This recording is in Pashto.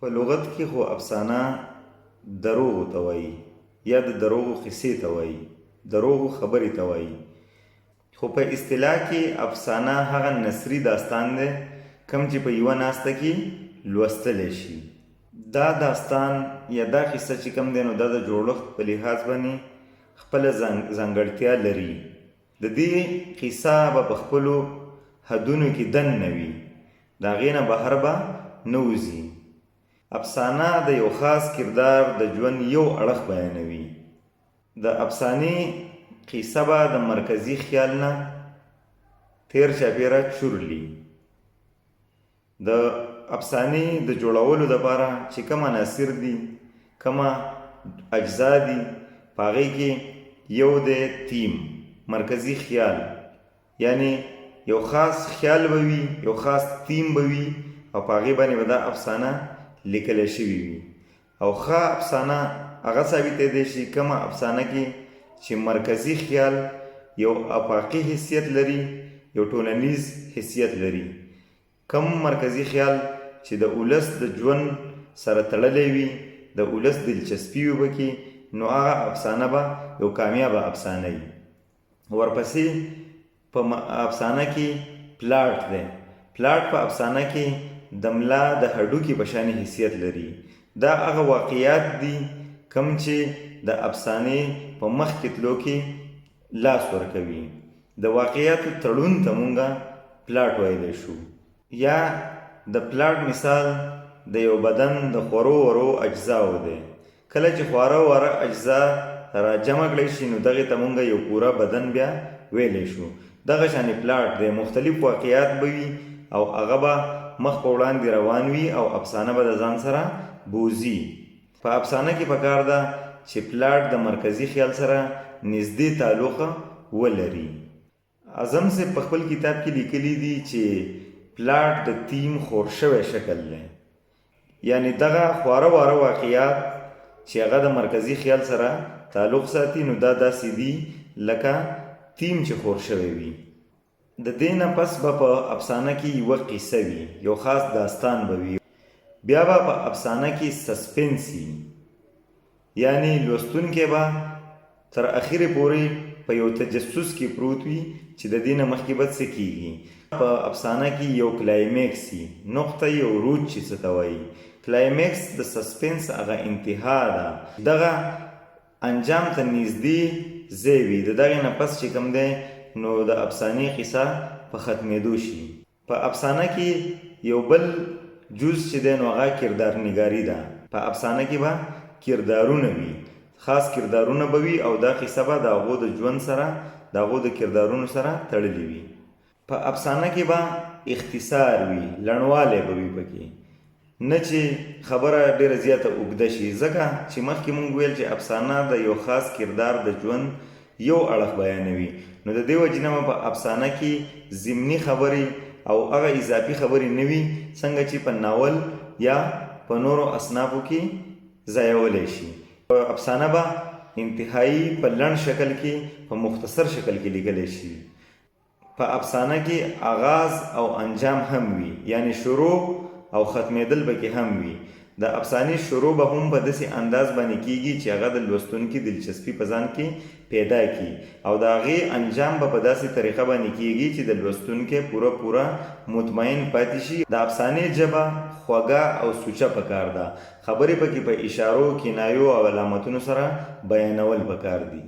په لغت کې خو افسانه دروغو ته وایي یا د دروغو قصې ته وایي، دروغو خبرې ته وایي. خو په اصطلاح کې افسانه هغه نثري داستان دی کوم چې په یوه ناسته کې لوستلی شي. دا داستان یا دا قصه چې کوم دی نو دا د جوړښت په لحاظ باندې خپله ځانګړتیا لري. د دې قصه به په خپلو حدونو کې دننه وي، د هغې نه بهر به نه وځي. افسانه د یو خاص کردار د ژوند یو اړخ بیانوي. د افسانې قصه به د مرکزي خیال نه تیر چاپیره چورلي. د افسانې د جوړولو دپاره چې کوم عناصر دي، کومه اجزا دي، په هغې کې یو د تیم مرکزي خیال، یعنی یو خاص خیال به وي، یو خاص تیم به وي او په هغې باندې به دا افسانه لیکلی شوي وي. او ښه افسانه هغه ثابتېدی شي کومه افسانه کې چې مرکزي خیال یو افاقي حیثیت لري، یو ټولنیز حیثیت لري. کم مرکزي خیال چې د ولس د ژوند سره تړلی وي، د ولس دلچسپي وي پکې، نو هغه افسانه به یو کامیابه افسانه وي. ورپسې په افسانه کې پلاټ دی. پلاټ په افسانه کې د ملا د هډوکي په شان حیثیت لري. دا هغه واقعیات دي کوم چې د افسانې په مخ کې تلو کې لاس ورکوي. د واقعیاتو تړون ته مونږه پلاټ ویلی شو. یا د پلاټ مثال د یو بدن د خورو ورو اجزاو دی. کله چې خواره واره اجزا را جمع کړی شي نو دغې ته مونږه یو پوره بدن بیا ویلی شو. دغه شانې پلاټ دی. مختلف واقعیات به وي او هغه به مخ په وړاندې روان وي او افسانه به د ځان سره بوزي. په افسانه کې پکار ده چې پلاټ د مرکزي خیال سره نږدې تعلق ولري. اعظم صاحب په خپل کتاب کې لیکلي دي چې پلاټ د تیم خور شوی شکل دی. یعنی دغه خواره واره واقعیات چې هغه د مرکزي خیال سره تعلق ساتي نو دا داسې دي لکه تیم چې خور شوی وي. د دې نه پس به په افسانه کې یوه قصه وي، یو خاص داستان به وي. بیا به په افسانه کې سسپنس وي، یعنی لوستونکی به تر اخرې پورې په یو تجسس کې پروت وي چې د دې نه مخکې به څه کیږي. په افسانه کې یو کلایمیکس وي، نقطه یې عروج چې څه ته وایي. کلایمیکس د سسپنس هغه انتها ده، دغه انجام ته نږدې ځای وي. د دغې نه پس چې کوم دی نو د افسانې قصه په ختمېدو شي. په افسانه کې یو بل جز چې دی نو هغه کردار نګاري ده. په افسانه کې به کردارونه وي، خاص کردارونه به وي او دا قصه به د هغو د ژوند سره، د هغو د کردارونو سره تړلې وي. په افسانه کې به اختصار وي، لنډوالی به وي پکې، نه چې خبره ډېره زیاته اوږده شي. ځکه چې مخکې مونږ ویل چې افسانه د یو خاص کردار د ژوند یو اړخ بیانوي، نو د دې وجې نه په افسانه کې ضمني خبرې او هغه اضافي خبرې نه وي څنګه چې په ناول یا په نورو اصنافو کې ځایولی شي. افسانه به انتهایی په لنډ شکل کې، په مختصر شکل کې لیکلی شي. په افسانه کې آغاز او انجام هم وي، یعنی شروع او ختمېدل به کې هم وي. د افسانې شروع به هم په داسې انداز باندې کیږي چې هغه د لوستونکي دلچسپي په ځان کې پیدا کړي او د هغې انجام به په داسې طریقه باندې کیږي چې د لوستونکي پوره مطمئن پاتې شي. د افسانې ژبه خوږه او سوچه پکار ده. خبرې پکې په اشارو، کنایو او علامتونو سره بیانول پکار دي.